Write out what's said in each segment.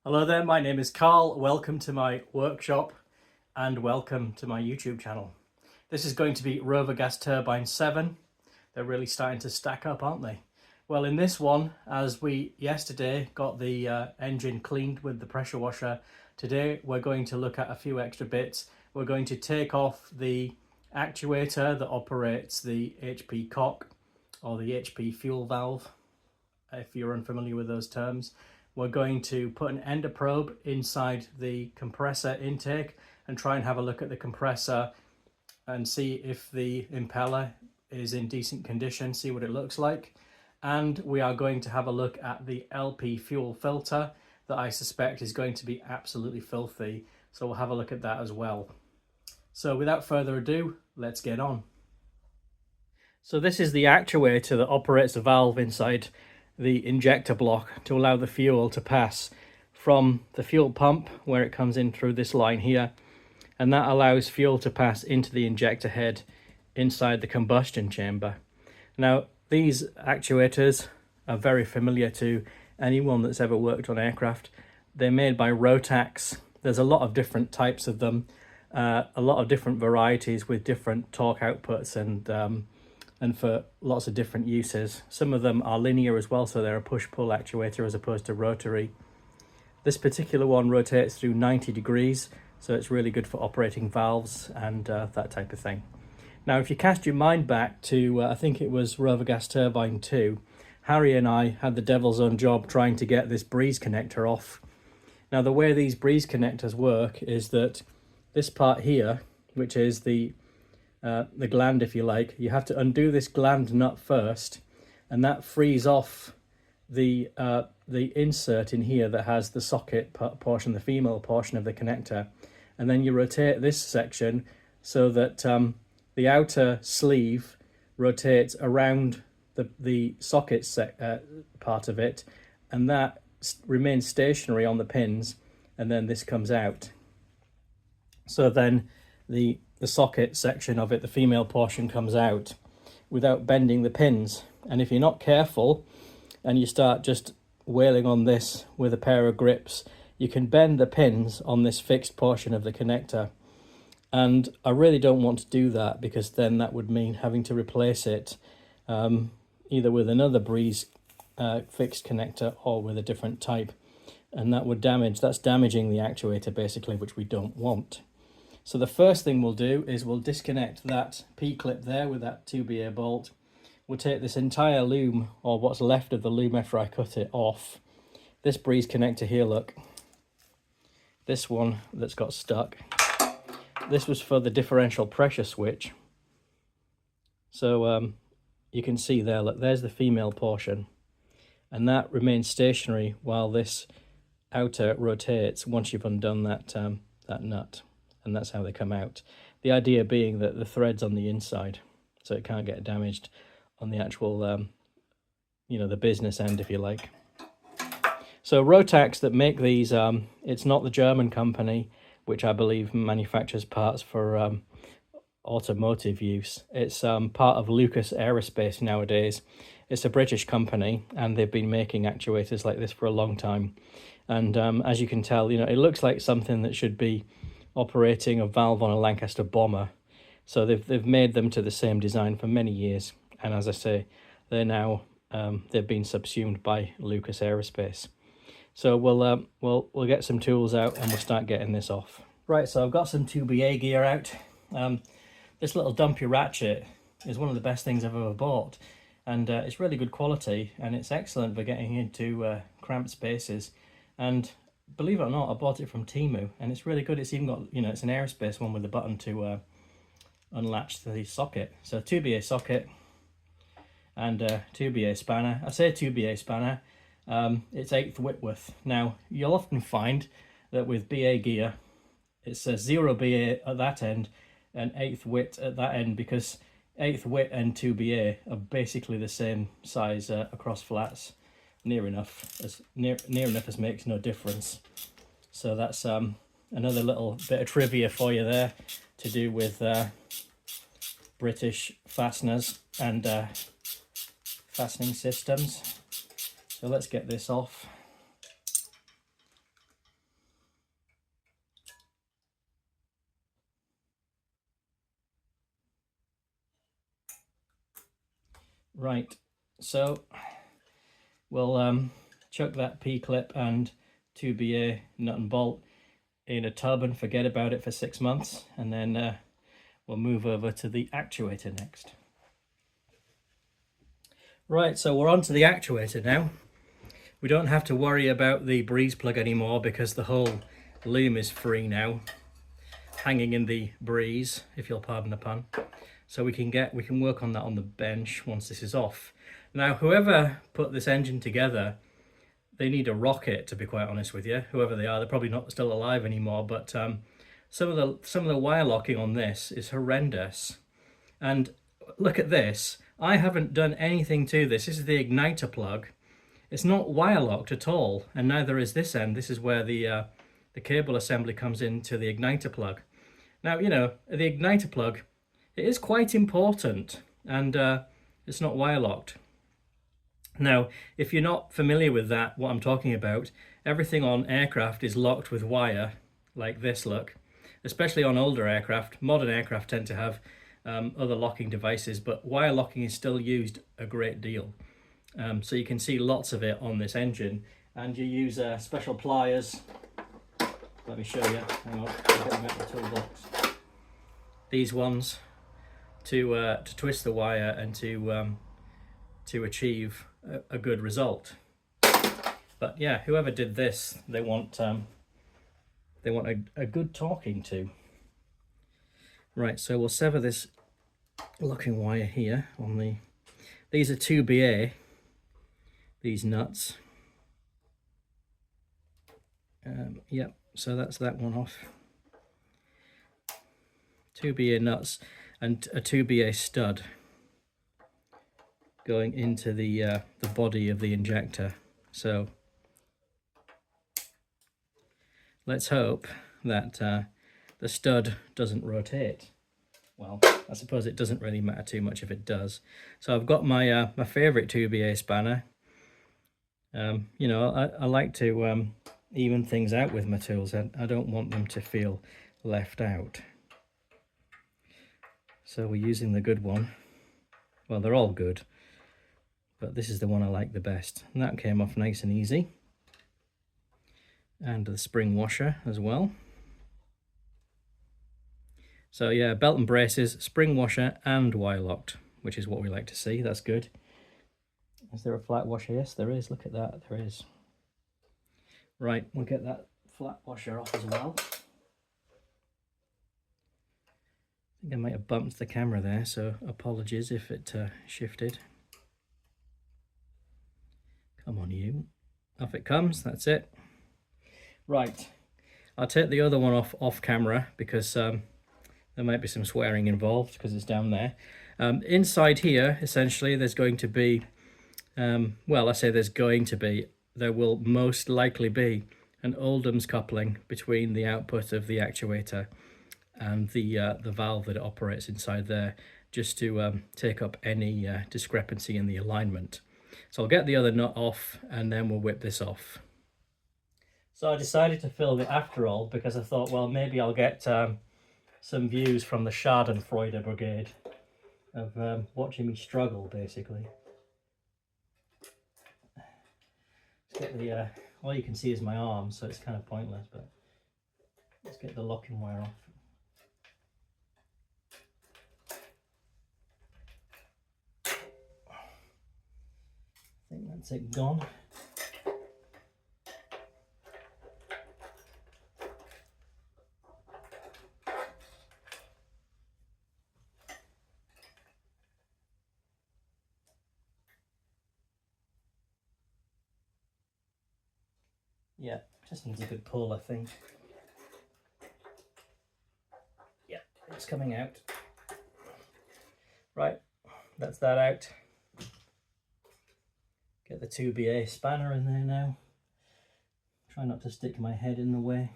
Hello there, my name is Carl. Welcome to my workshop and welcome to my YouTube channel. This is going to be Rover Gas Turbine 7. They're really starting to stack up, aren't they? Well, in this one, as we yesterday got the engine cleaned with the pressure washer, today we're going to look at a few extra bits. We're going to take off the actuator that operates the HP cock or the HP fuel valve, if you're unfamiliar with those terms. We're going to put an ender probe inside the compressor intake and try and have a look at the compressor and see if the impeller is in decent condition, see what it looks like. And we are going to have a look at the LP fuel filter that I suspect is going to be absolutely filthy. So we'll have a look at that as well. So without further ado, let's get on. So this is the actuator that operates the valve inside the injector block to allow the fuel to pass from the fuel pump where it comes in through this line here, and that allows fuel to pass into the injector head inside the combustion chamber. Now these actuators are very familiar to anyone that's ever worked on aircraft. They're made by Rotax. There's a lot of different types of them, a lot of different varieties with different torque outputs and for lots of different uses. Some of them are linear as well, so they're a push-pull actuator as opposed to rotary. This particular one rotates through 90 degrees, so it's really good for operating valves and that type of thing. Now, if you cast your mind back to, I think it was Rover Gas Turbine 2, Harry and I had the devil's own job trying to get this breeze connector off. Now, the way these breeze connectors work is that this part here, which is the gland, if you like, you have to undo this gland nut first, and that frees off the insert in here that has the socket portion, the female portion of the connector, and then you rotate this section so that the outer sleeve rotates around the socket part of it, and that remains stationary on the pins, and then this comes out. So then the socket section of it, the female portion, comes out without bending the pins. And if you're not careful and you start just wailing on this with a pair of grips, you can bend the pins on this fixed portion of the connector. And I really don't want to do that, because then that would mean having to replace it either with another breeze fixed connector or with a different type. And that's damaging the actuator basically, which we don't want. So the first thing we'll do is we'll disconnect that P-clip there with that 2BA bolt. We'll take this entire loom, or what's left of the loom after I cut it, off. This breeze connector here, look. This one that's got stuck. This was for the differential pressure switch. So you can see there, look, there's the female portion. And that remains stationary while this outer rotates once you've undone that nut. And that's how they come out. The idea being that the thread's on the inside, so it can't get damaged on the actual, the business end, if you like. So Rotax that make these, it's not the German company, which I believe manufactures parts for automotive use. It's part of Lucas Aerospace nowadays. It's a British company, and they've been making actuators like this for a long time. And as you can tell, it looks like something that should be operating a valve on a Lancaster bomber. So they've made them to the same design for many years, and as I say, they're now they've been subsumed by Lucas Aerospace. So we'll get some tools out and we'll start getting this off. Right, so I've got some 2BA gear out. This little dumpy ratchet is one of the best things I've ever bought, and it's really good quality, and it's excellent for getting into cramped spaces. And believe it or not, I bought it from Temu, and it's really good. It's even got, it's an aerospace one with a button to unlatch the socket. So 2BA socket and 2BA spanner. I say 2BA spanner, it's 1/8 Whitworth. Now, you'll often find that with BA gear, it says 0 BA at that end and 1/8 Whit at that end, because 1/8 Whit and 2BA are basically the same size across flats. Near enough as makes no difference. So that's another little bit of trivia for you there to do with British fasteners and fastening systems. So let's get this off. Right, so we'll chuck that P-clip and 2BA nut and bolt in a tub and forget about it for 6 months, and then we'll move over to the actuator next. Right, so we're on to the actuator now. We don't have to worry about the breeze plug anymore because the whole loom is free now, hanging in the breeze, if you'll pardon the pun. So we can work on that on the bench once this is off. Now, whoever put this engine together, they need a rocket, to be quite honest with you. Whoever they are, they're probably not still alive anymore. But some of the wire locking on this is horrendous. And look at this. I haven't done anything to this. This is the igniter plug. It's not wire locked at all, and neither is this end. This is where the cable assembly comes into the igniter plug. Now, you know, the igniter plug, it is quite important, and it's not wire locked. Now, if you're not familiar with that, what I'm talking about, everything on aircraft is locked with wire, like this, look. Especially on older aircraft. Modern aircraft tend to have other locking devices, but wire locking is still used a great deal. So you can see lots of it on this engine, and you use special pliers. Let me show you. Hang on, I'll get them out of the toolbox. These ones to twist the wire and to achieve a good result. But yeah, whoever did this, they want a good talking to. Right, so we'll sever this locking wire here on the. These are 2BA. These nuts. Yep, so that's that one off. 2BA nuts and a 2BA stud going into the body of the injector. So let's hope that the stud doesn't rotate. Well, I suppose it doesn't really matter too much if it does. So I've got my my favourite 2BA spanner. You know, I like to even things out with my tools. I don't want them to feel left out. So we're using the good one. Well, they're all good, but this is the one I like the best. And that came off nice and easy. And the spring washer as well. So yeah, belt and braces, spring washer and wire locked, which is what we like to see. That's good. Is there a flat washer? Yes, there is. Look at that. There is. Right, we'll get that flat washer off as well. I think I might have bumped the camera there, so apologies if it shifted. Come on, you. Off it comes. That's it. Right, I'll take the other one off camera because there might be some swearing involved because it's down there. Inside here, essentially, there's going to be, well, I say there's going to be, there will most likely be an Oldham's coupling between the output of the actuator and the valve that it operates inside there, just to take up any discrepancy in the alignment. So I'll get the other nut off and then we'll whip this off. So I decided to film it after all because I thought, well, maybe I'll get some views from the Schadenfreude brigade of watching me struggle, basically. Let's get the, all you can see is my arm, so it's kind of pointless, but let's get the locking wire off. I think that's it gone. Yeah, just needs a good pull, I think. Yeah, it's coming out. Right, that's that out. Get the 2BA spanner in there now. Try not to stick my head in the way.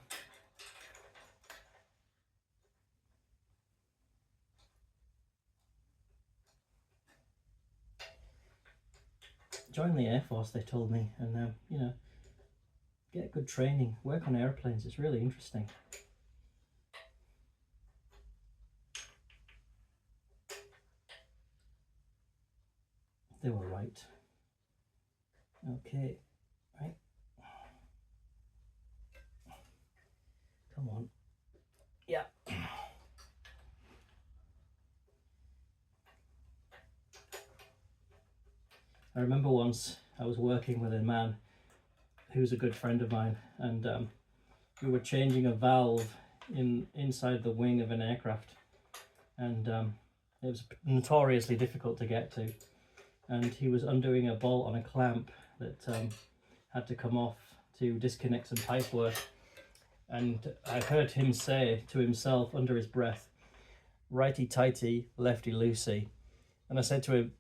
Join the Air Force, they told me, and you know, get good training, work on airplanes, it's really interesting. they were right. Okay, right. Come on. Yeah. I remember once I was working with a man who's a good friend of mine, and we were changing a valve inside the wing of an aircraft, and it was notoriously difficult to get to, and he was undoing a bolt on a clamp that had to come off to disconnect some pipe work, and I heard him say to himself under his breath, "Righty tighty, lefty loosey," and I said to him,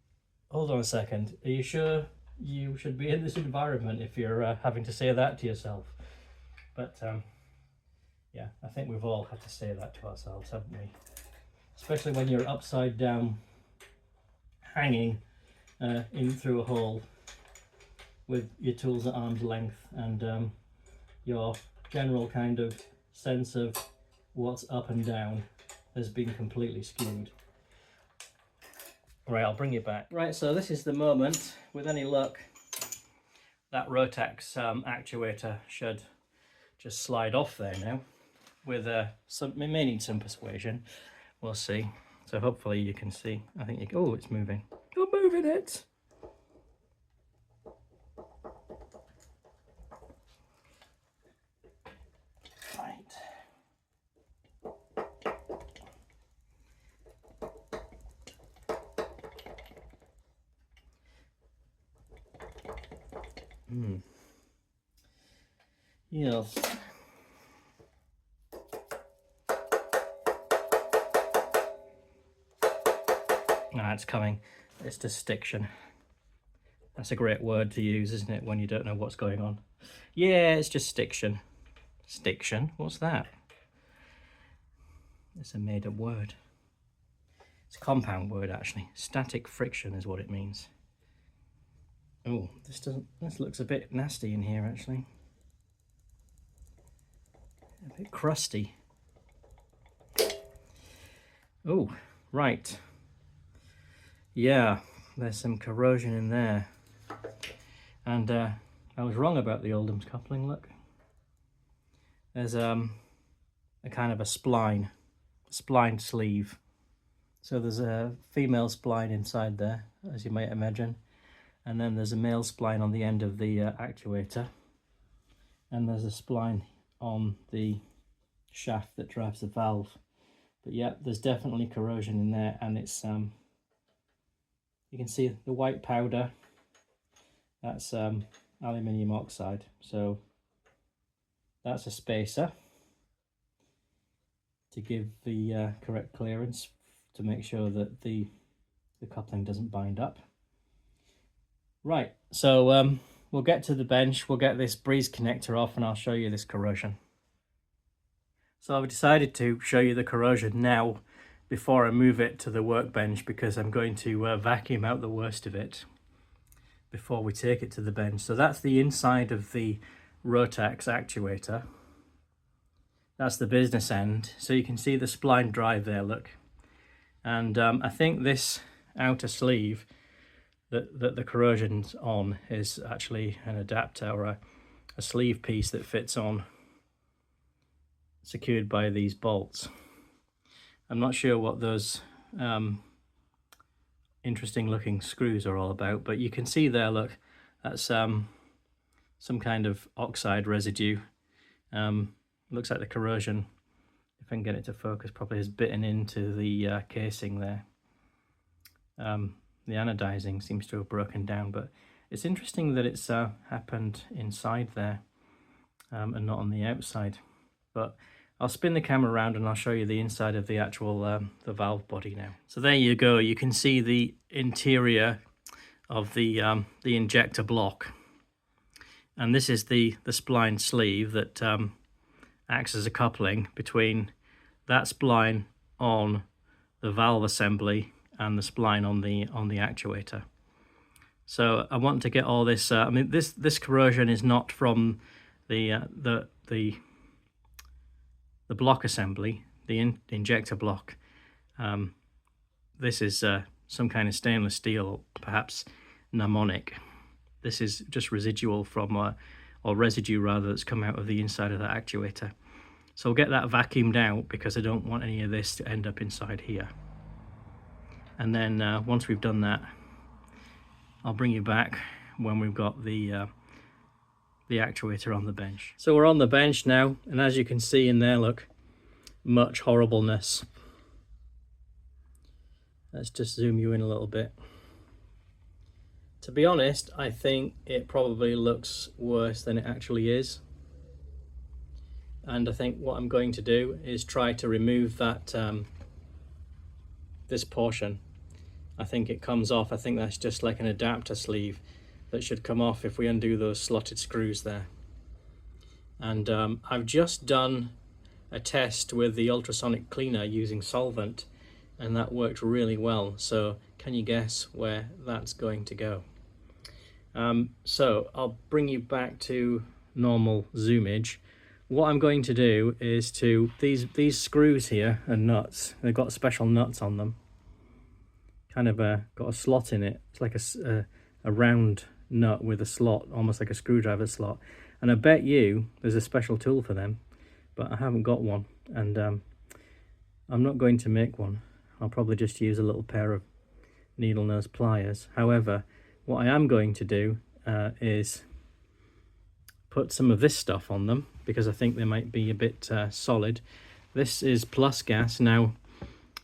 "Hold on a second, are you sure you should be in this environment if you're having to say that to yourself?" But yeah, I think we've all had to say that to ourselves, haven't we? Especially when you're upside down, hanging in through a hole with your tools at arm's length, and your general kind of sense of what's up and down has been completely skewed. Right, I'll bring you back. Right, so this is the moment, with any luck, that Rotax actuator should just slide off there now, with it may need some persuasion, we'll see. So hopefully you can see, I think oh, it's moving. You're moving it! Right. Yes. Ah, it's coming. It's distiction. That's a great word to use, isn't it, when you don't know what's going on? Yeah, it's just stiction. Stiction? What's that? It's a made-up word. It's a compound word, actually. Static friction is what it means. Oh, this looks a bit nasty in here, actually. A bit crusty. Oh, right. Yeah, there's some corrosion in there. And I was wrong about the Oldham's coupling, look. There's a kind of a spline sleeve. So there's a female spline inside there, as you might imagine. And then there's a male spline on the end of the actuator. And there's a spline on the shaft that drives the valve. But yeah, there's definitely corrosion in there, and it's you can see the white powder. That's aluminium oxide. So that's a spacer to give the correct clearance to make sure that the coupling doesn't bind up. Right, so we'll get to the bench, we'll get this breeze connector off, and I'll show you this corrosion. So I've decided to show you the corrosion now before I move it to the workbench, because I'm going to vacuum out the worst of it before we take it to the bench. So that's the inside of the Rotax actuator. That's the business end. So you can see the spline drive there, look. And I think this outer sleeve that the corrosion's on is actually an adapter or a sleeve piece that fits on, secured by these bolts. I'm not sure what those interesting looking screws are all about, but you can see there, look, that's some kind of oxide residue. Looks like the corrosion, if I can get it to focus properly, has bitten into the casing there. The anodizing seems to have broken down, but it's interesting that it's happened inside there and not on the outside. But I'll spin the camera around and I'll show you the inside of the actual the valve body now. So there you go. You can see the interior of the injector block, and this is the spline sleeve that acts as a coupling between that spline on the valve assembly and the spline on the actuator. So I want to get all this. I mean, this corrosion is not from the block assembly, the injector block. This is some kind of stainless steel, perhaps mnemonic. This is just residual from, or residue rather, that's come out of the inside of that actuator. So I'll get that vacuumed out because I don't want any of this to end up inside here. And then once we've done that, I'll bring you back when we've got the actuator on the bench. So we're on the bench now, and as you can see in there, look, much horribleness. Let's just zoom you in a little bit. To be honest, I think it probably looks worse than it actually is. And I think what I'm going to do is try to remove that this portion. I think it comes off. I think that's just like an adapter sleeve that should come off if we undo those slotted screws there. And I've just done a test with the ultrasonic cleaner using solvent, and that worked really well. So can you guess where that's going to go? So I'll bring you back to normal zoomage. What I'm going to do is to these screws here are nuts. They've got special nuts on them. Kind of got a slot in it. It's like a round nut with a slot, almost like a screwdriver slot. And I bet you there's a special tool for them, but I haven't got one, and I'm not going to make one. I'll probably just use a little pair of needle nose pliers. However, what I am going to do is put some of this stuff on them because I think they might be a bit solid. This is plus gas. Now,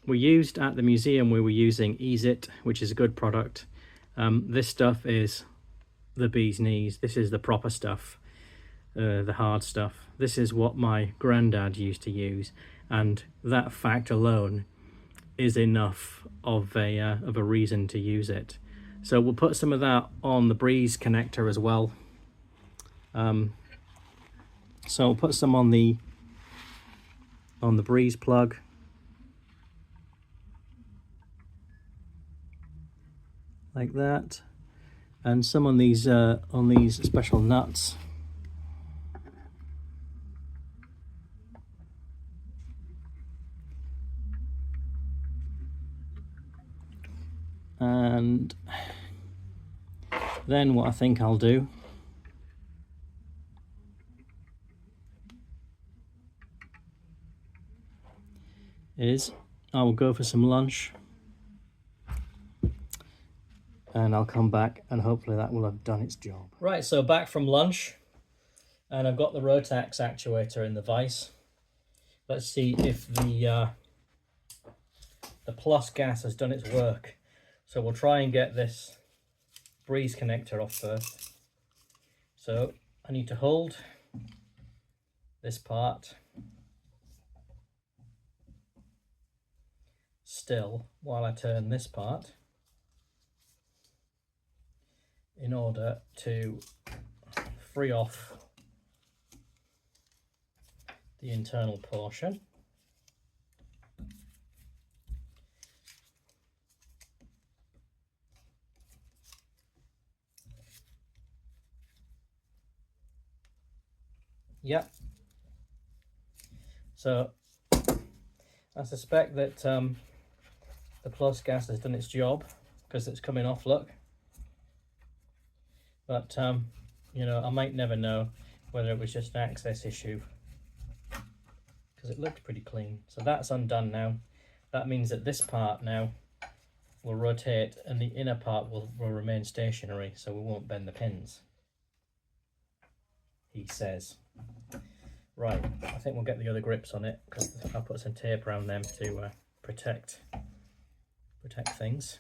we used at the museum, we were using Ease-It, which is a good product. This stuff is the bee's knees. This is the proper stuff, the hard stuff. This is what my granddad used to use, and that fact alone is enough of a reason to use it. So we'll put some of that on the breeze connector as well. So we'll put some on the breeze plug. Like that, and some on these special nuts. And then what I think I'll do is I will go for some lunch, and I'll come back and hopefully that will have done its job. Right, so back from lunch, and I've got the Rotax actuator in the vise. Let's see if the plus gas has done its work. So we'll try and get this breeze connector off first. So I need to hold this part still while I turn this part in order to free off the internal portion. Yep. So I suspect that the plus gas has done its job because it's coming off, look. But you know, I might never know whether it was just an access issue because it looked pretty clean. So that's undone now. That means that this part now will rotate and the inner part will remain stationary, so we won't bend the pins, he says. Right, I think we'll get the other grips on it because I'll put some tape around them to protect things.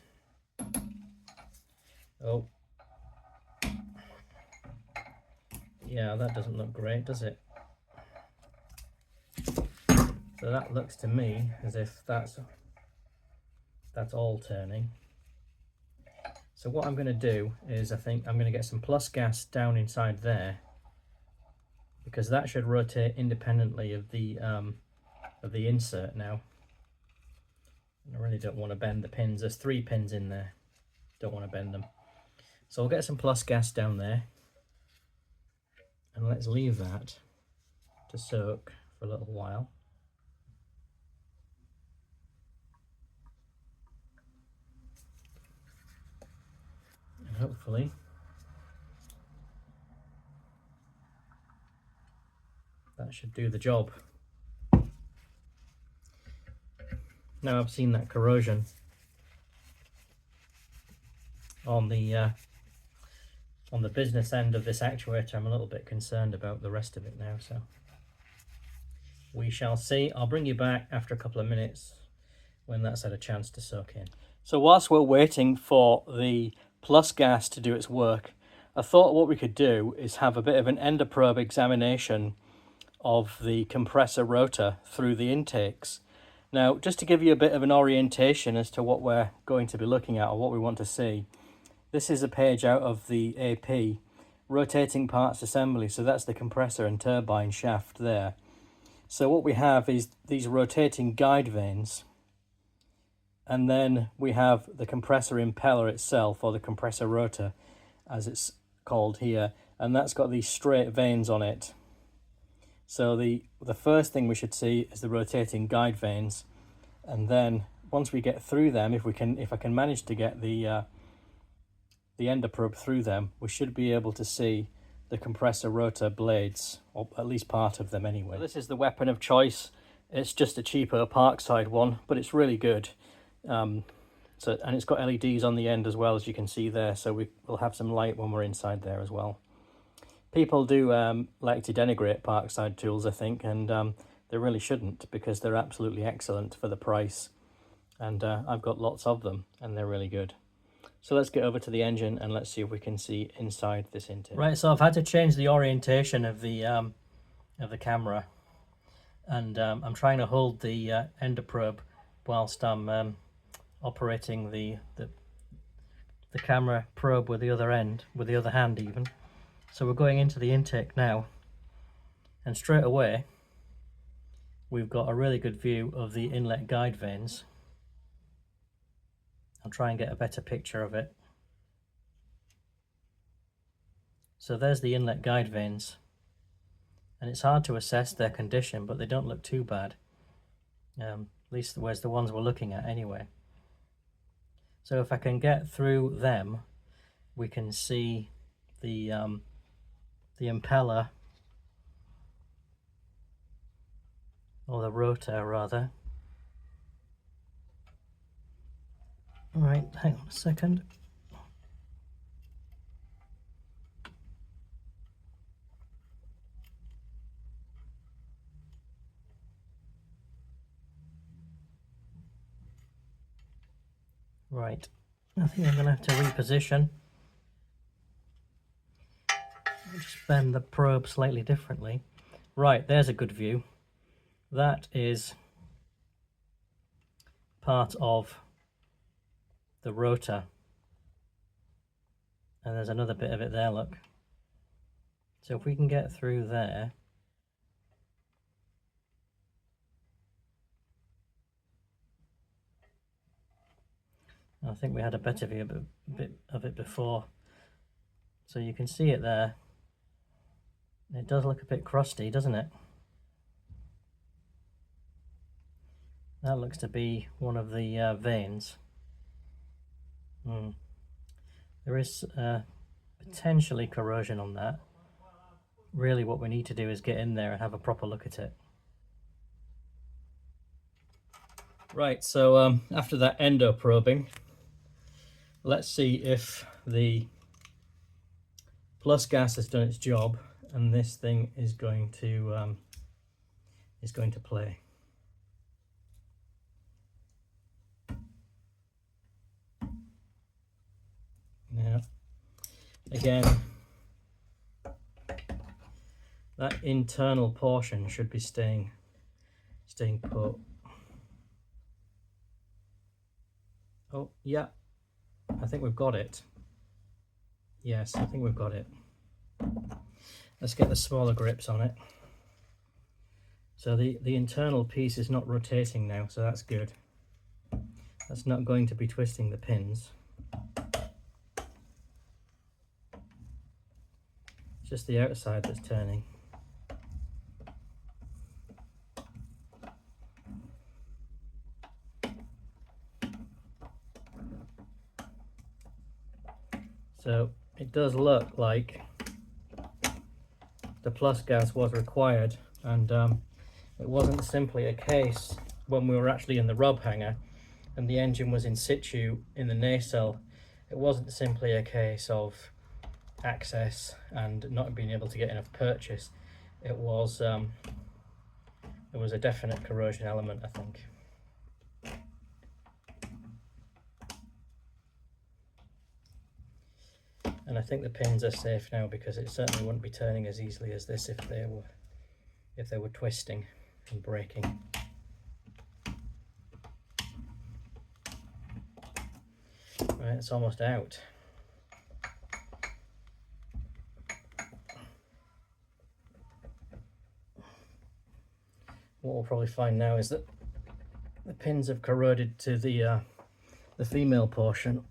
Oh, yeah, that doesn't look great, does it? So that looks to me as if that's all turning. So what I'm going to do is I think I'm going to get some plus gas down inside there, because that should rotate independently of the insert now. I really don't want to bend the pins. There's 3 pins in there. Don't want to bend them. So I'll get some plus gas down there, and let's leave that to soak for a little while. Hopefully that should do the job. Now I've seen that corrosion on the business end of this actuator, I'm a little bit concerned about the rest of it now, so we shall see. I'll bring you back after a couple of minutes when that's had a chance to soak in. So whilst we're waiting for the plus gas to do its work, I thought what we could do is have a bit of an endoprobe examination of the compressor rotor through the intakes. Now, just to give you a bit of an orientation as to what we're going to be looking at or what we want to see, this is a page out of the AP, rotating parts assembly, so that's the compressor and turbine shaft there. So what we have is these rotating guide vanes, and then we have the compressor impeller itself, or the compressor rotor as it's called here, and that's got these straight vanes on it. So the first thing we should see is the rotating guide vanes, and then once we get through them, if I can manage to get the endoprobe through them, we should be able to see the compressor rotor blades, or at least part of them anyway. So this is the weapon of choice. It's just a cheaper Parkside one, but it's really good. And it's got LEDs on the end as well, as you can see there, so we'll have some light when we're inside there as well. People do like to denigrate Parkside tools, I think, and they really shouldn't, because they're absolutely excellent for the price, and I've got lots of them and they're really good. So let's get over to the engine and let's see if we can see inside this intake. Right, so I've had to change the orientation of the camera, and I'm trying to hold the endoprobe whilst I'm operating the camera probe with the other hand even. So we're going into the intake now, and straight away we've got a really good view of the inlet guide vanes. I'll try and get a better picture of it. So there's the inlet guide vanes, and it's hard to assess their condition, but they don't look too bad. At least the ones we're looking at anyway. So if I can get through them, we can see the impeller, or the rotor rather. Right, hang on a second. Right, I think I'm going to have to reposition. I'll just bend the probe slightly differently. Right, there's a good view. That is part of the rotor, and there's another bit of it there, look. So if we can get through there, I think we had a better view a bit of it before. So you can see it there. It does look a bit crusty, doesn't it? That looks to be one of the vanes. There is potentially corrosion on that. Really what we need to do is get in there and have a proper look at it. Right, so after that endo probing, let's see if the plus gas has done its job and this thing is going to play. Now, again, that internal portion should be staying put. Oh, yeah, I think we've got it. Yes, I think we've got it. Let's get the smaller grips on it. So the internal piece is not rotating now, so that's good. That's not going to be twisting the pins. It's just the outside that's turning. So it does look like the plus gas was required, and it wasn't simply a case when we were actually in the rub hanger and the engine was in situ in the nacelle. It wasn't simply a case of access and not being able to get enough purchase. It was there was a definite corrosion element, I think. And I think the pins are safe now, because it certainly wouldn't be turning as easily as this if they were twisting and breaking. Right, it's almost out. What we'll probably find now is that the pins have corroded to the female portion.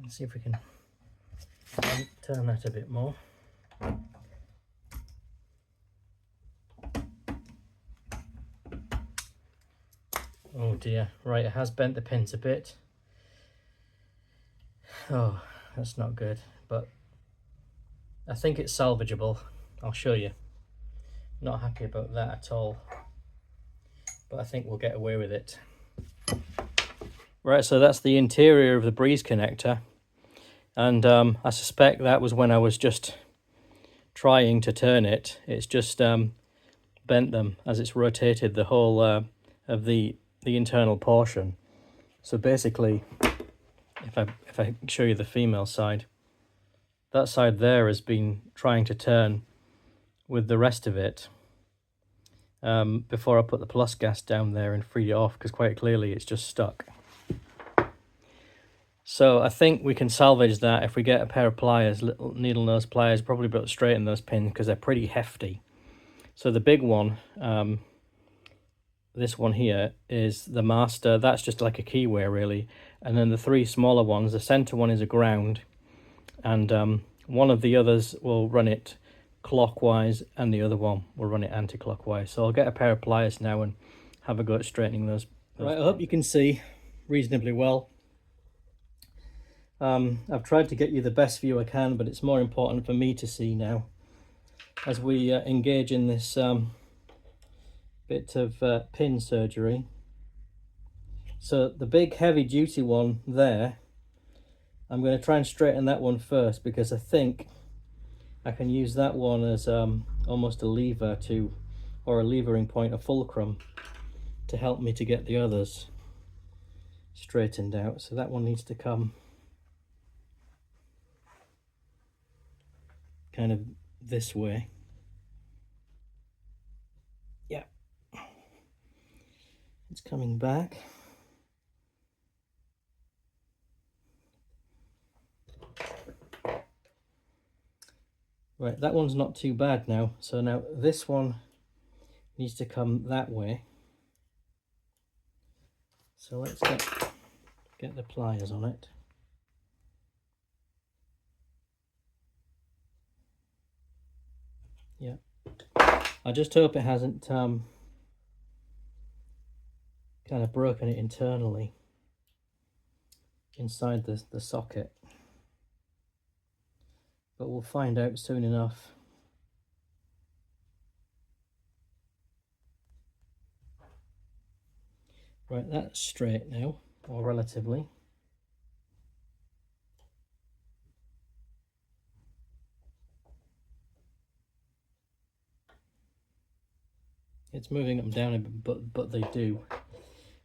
Let's see if we can turn that a bit more. Oh dear, right, it has bent the pins a bit. Oh, that's not good, but I think it's salvageable. I'll show you. Not happy about that at all, but I think we'll get away with it. Right, so that's the interior of the breeze connector, and I suspect that was when I was just trying to turn it. It's just bent them as it's rotated the whole of the internal portion. So basically, if I show you the female side, that side there has been trying to turn with the rest of it before I put the plus gas down there and freed it off, because quite clearly it's just stuck. So I think we can salvage that if we get a pair of pliers, little needle nose pliers, probably about to straighten those pins, because they're pretty hefty. So the big one, this one here, is the master. That's just like a keyway really. And then the three smaller ones, the center one is a ground, and one of the others will run it clockwise and the other one will run it anti-clockwise. So I'll get a pair of pliers now and have a go at straightening those. Right, I hope you can see reasonably well. I've tried to get you the best view I can, but it's more important for me to see now as we engage in this bit of pin surgery. So the big heavy duty one there, I'm going to try and straighten that one first, because I think I can use that one as almost a lever to, or a levering point, a fulcrum, to help me to get the others straightened out. So that one needs to come kind of this way. Yeah, it's coming back. Right, that one's not too bad now. So now this one needs to come that way. So let's get the pliers on it. Yeah, I just hope it hasn't kind of broken it internally inside the socket, but we'll find out soon enough. Right, that's straight now, or relatively. It's moving up and down a bit, but they do.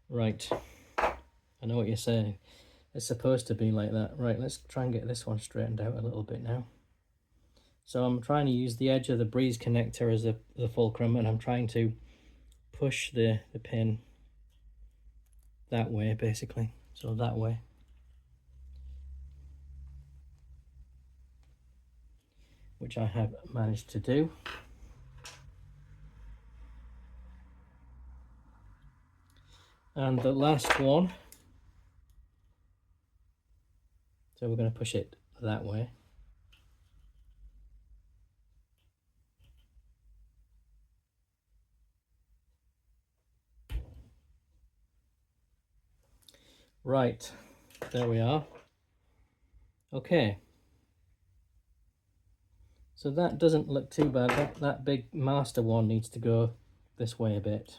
Right, I know what you're saying. It's supposed to be like that. Right, let's try and get this one straightened out a little bit now. So I'm trying to use the edge of the breeze connector as the fulcrum, and I'm trying to push the pin that way, basically. So that way. Which I have managed to do. And the last one, so we're going to push it that way. Right, there we are. Okay. So that doesn't look too bad. That big master one needs to go this way a bit.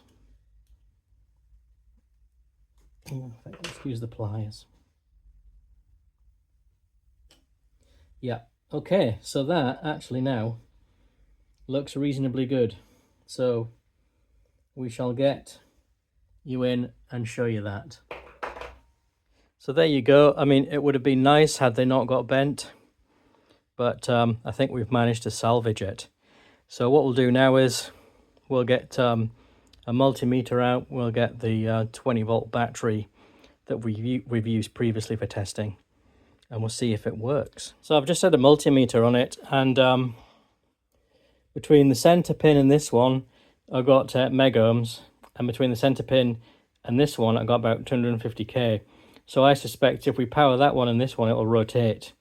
Excuse the pliers. Yeah, okay, so that actually now looks reasonably good. So we shall get you in and show you that. So there you go. I mean, it would have been nice had they not got bent, but I think we've managed to salvage it. So what we'll do now is we'll get a multimeter out. We'll get the 20-volt battery that we've used previously for testing, and we'll see if it works. So I've just had a multimeter on it, and between the center pin and this one, I've got mega ohms, and between the center pin and this one, I got about 250k. So I suspect if we power that one and this one, it will rotate,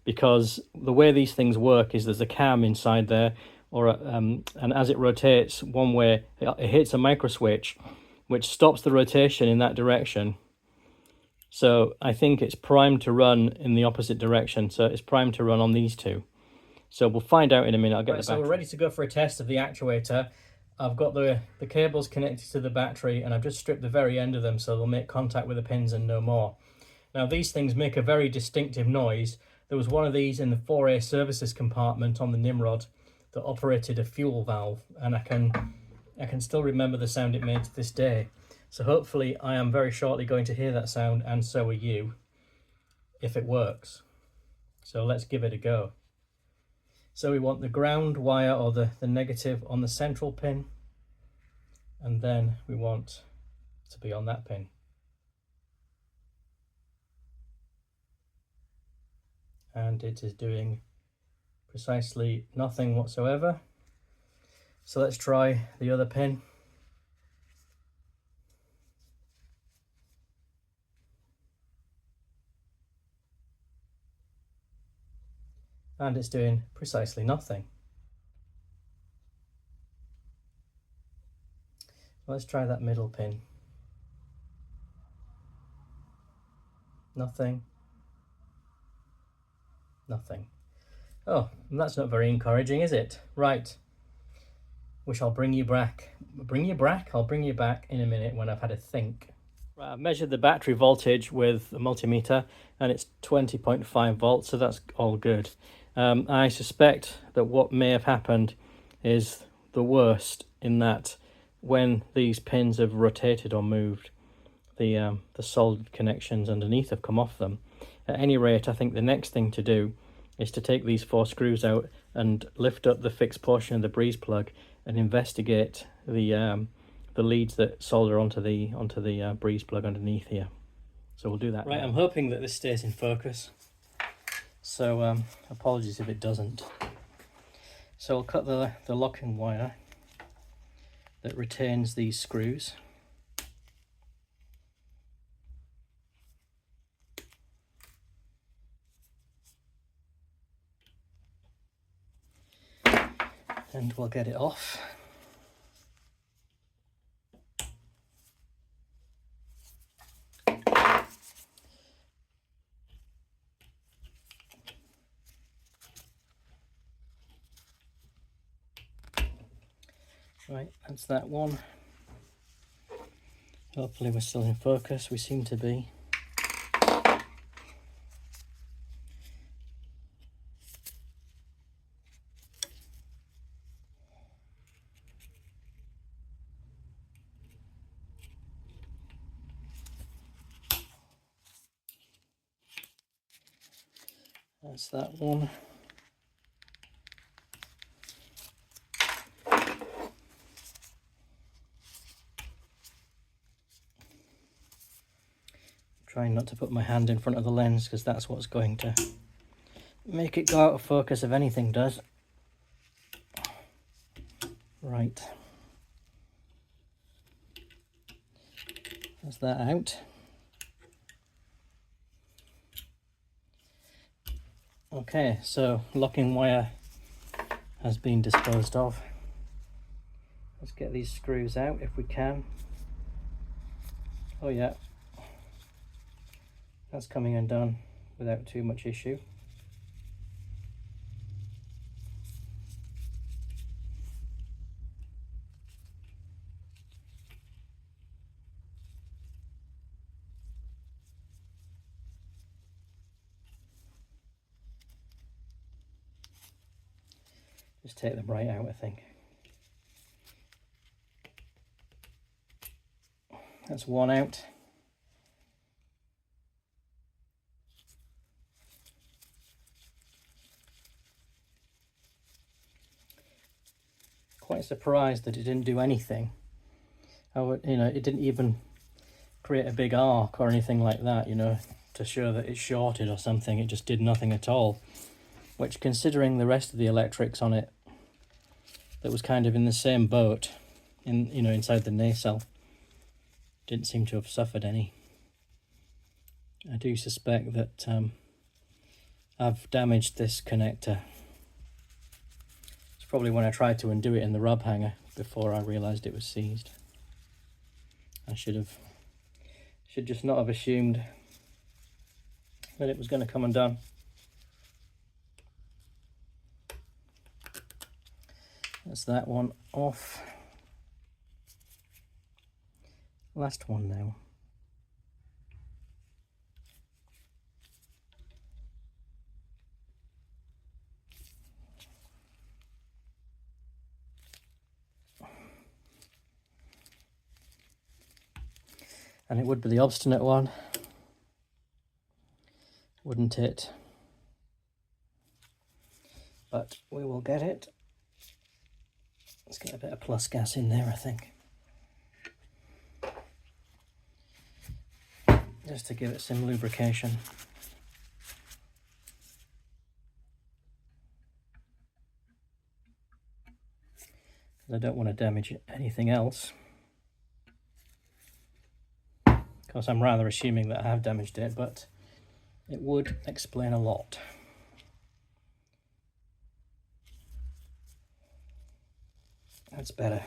because the way these things work is there's a cam inside there, or and as it rotates one way, it hits a micro switch, which stops the rotation in that direction. So I think it's primed to run in the opposite direction. So it's primed to run on these two. So we'll find out in a minute. I'll get the battery. So we're ready to go for a test of the actuator. I've got the cables connected to the battery, and I've just stripped the very end of them so they'll make contact with the pins and no more. Now these things make a very distinctive noise. There was one of these in the 4A services compartment on the Nimrod that operated a fuel valve, and I can still remember the sound it made to this day. So hopefully I am very shortly going to hear that sound, and so are you, if it works. So let's give it a go. So we want the ground wire, or the negative, on the central pin, and then we want to be on that pin. And it is doing precisely nothing whatsoever. So let's try the other pin. And it's doing precisely nothing. Let's try that middle pin. Nothing. Nothing. Oh, that's not very encouraging, is it? Right. We shall bring you back. Bring you back? I'll bring you back in a minute when I've had a think. Right, I've measured the battery voltage with a multimeter, and it's 20.5 volts, so that's all good. I suspect that what may have happened is the worst, in that when these pins have rotated or moved, the soldered connections underneath have come off them. At any rate, I think the next thing to do is to take these 4 screws out and lift up the fixed portion of the breeze plug and investigate the leads that solder onto the breeze plug underneath here. So we'll do that. Right, I'm hoping that this stays in focus. So apologies if it doesn't. So I'll cut the locking wire that retains these screws. And we'll get it off. Right, that's that one. Hopefully we're still in focus. We seem to be. That's that one. Trying not to put my hand in front of the lens, because that's what's going to make it go out of focus if anything does. Right. That's that out. Okay, so locking wire has been disposed of. Let's get these screws out if we can. Oh yeah, that's coming undone without too much issue. Just take them right out, I think. That's one out. Quite surprised that it didn't do anything. It didn't even create a big arc or anything like that, to show that it shorted or something. It just did nothing at all, which, considering the rest of the electrics on it that was kind of in the same boat inside the nacelle, didn't seem to have suffered any. I do suspect that I've damaged this connector. It's probably when I tried to undo it in the rub hanger before I realized it was seized. I should just not have assumed that it was going to come undone. That's that one off. Last one now. And it would be the obstinate one, wouldn't it? But we will get it. Let's get a bit of plus gas in there, I think. Just to give it some lubrication. Because I don't want to damage anything else. Of course, I'm rather assuming that I have damaged it, but it would explain a lot. That's better.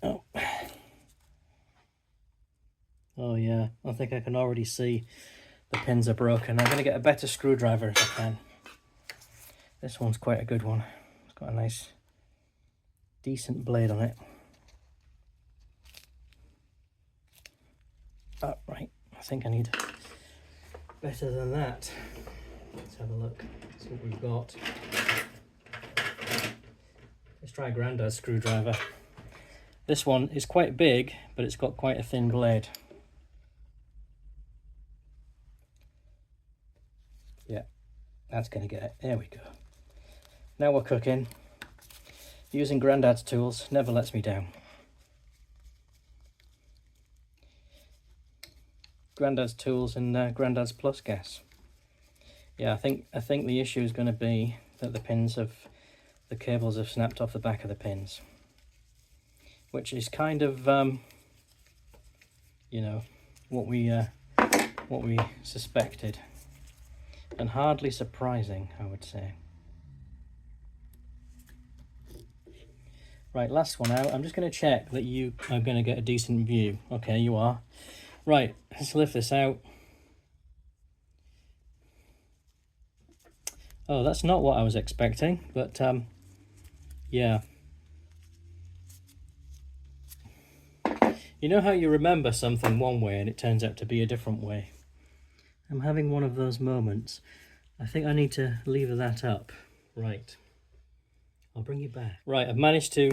Oh yeah, I think I can already see the pins are broken. I'm going to get a better screwdriver if I can. This one's quite a good one. It's got a nice, decent blade on it. Oh, right. I think I need better than that. Let's have a look. See what we've got. Let's try a Grandad's screwdriver. This one is quite big, but it's got quite a thin blade. Yeah, that's going to get it. There we go. Now we're cooking. Using Grandad's tools never lets me down. Grandad's tools and Grandad's plus gas. Yeah, I think the issue is going to be that the cables have snapped off the back of the pins, which is kind of what we suspected, and hardly surprising, I would say. Right, last one out. I'm just going to check that you are going to get a decent view. Okay, you are. Right, let's lift this out. Oh, that's not what I was expecting, but yeah. You know how you remember something one way and it turns out to be a different way? I'm having one of those moments. I think I need to lever that up. Right. I'll bring you back. Right, I've managed to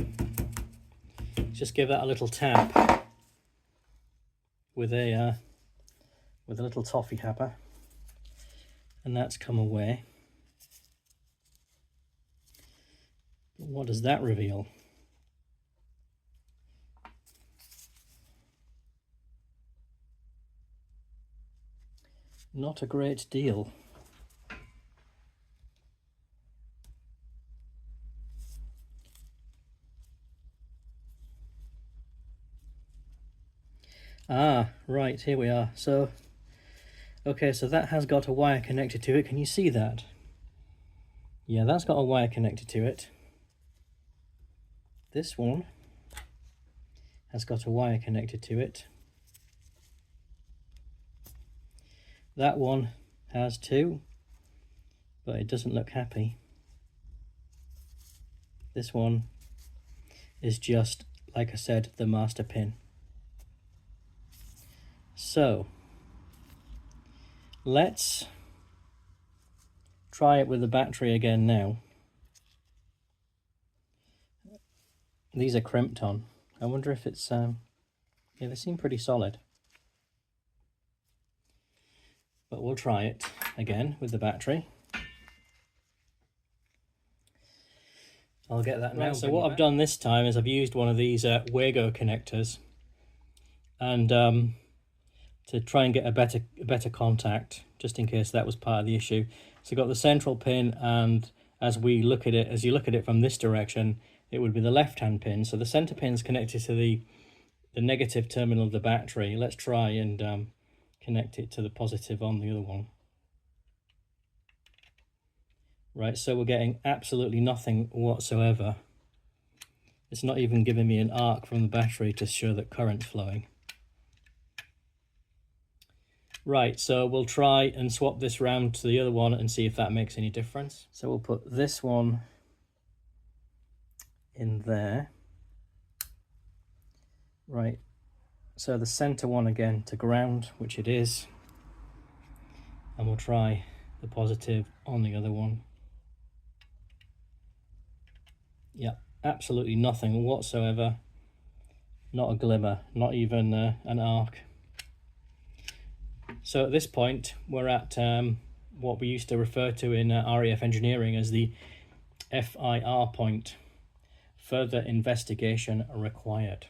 just give that a little tap with a little toffee happer, and that's come away. But what does that reveal? Not a great deal. Ah, right, here we are. So, okay, so that has got a wire connected to it. Can you see that? Yeah, that's got a wire connected to it. This one has got a wire connected to it. That one has too, but it doesn't look happy. This one is just like I said, the master pin. So let's try it with the battery again now. These are crimped on. I wonder if it's, yeah, they seem pretty solid. But we'll try it again with the battery. I'll get that now. So what I've done this time is I've used one of these Wago connectors, and to try and get a better contact, just in case that was part of the issue. So I've got the central pin, and as you look at it from this direction, it would be the left-hand pin. So the center pin is connected to the negative terminal of the battery. Let's try and connect it to the positive on the other one. Right, so we're getting absolutely nothing whatsoever. It's not even giving me an arc from the battery to show that current's flowing. Right, so we'll try and swap this round to the other one and see if that makes any difference. So we'll put this one in there. Right, so the center one again to ground, which it is. And we'll try the positive on the other one. Yeah, absolutely nothing whatsoever. Not a glimmer, not even an arc. So at this point, we're at what we used to refer to in RAF engineering as the FIR point. Further investigation required.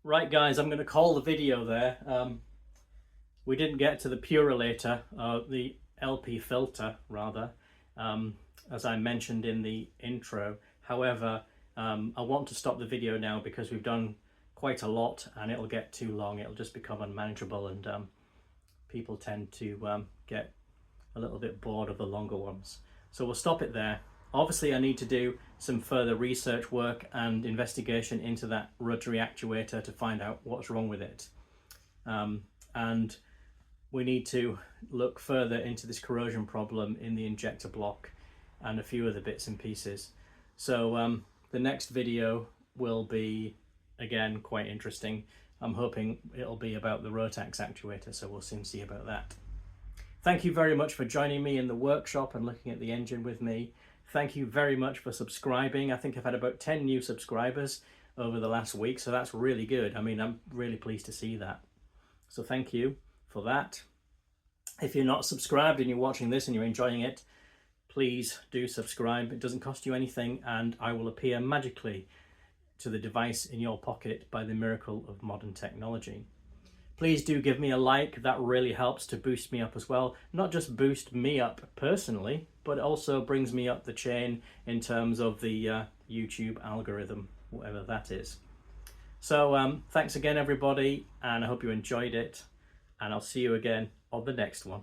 Right guys, I'm going to call the video there. We didn't get to the purulator, the LP filter rather, as I mentioned in the intro. However, I want to stop the video now because we've done quite a lot and it'll get too long. It'll just become unmanageable, and people tend to get a little bit bored of the longer ones. So we'll stop it there. Obviously I need to do some further research work and investigation into that rotary actuator to find out what's wrong with it. And we need to look further into this corrosion problem in the injector block and a few other bits and pieces. So the next video will be, again, quite interesting. I'm hoping it'll be about the Rotax actuator, so we'll soon see about that. Thank you very much for joining me in the workshop and looking at the engine with me. Thank you very much for subscribing. I think I've had about 10 new subscribers over the last week, so that's really good. I mean, I'm really pleased to see that. So thank you for that. If you're not subscribed and you're watching this and you're enjoying it, please do subscribe. It doesn't cost you anything, and I will appear magically to the device in your pocket by the miracle of modern technology. Please do give me a like. That really helps to boost me up as well. Not just boost me up personally, but also brings me up the chain in terms of the YouTube algorithm, whatever that is. So thanks again everybody, and I hope you enjoyed it, and I'll see you again on the next one.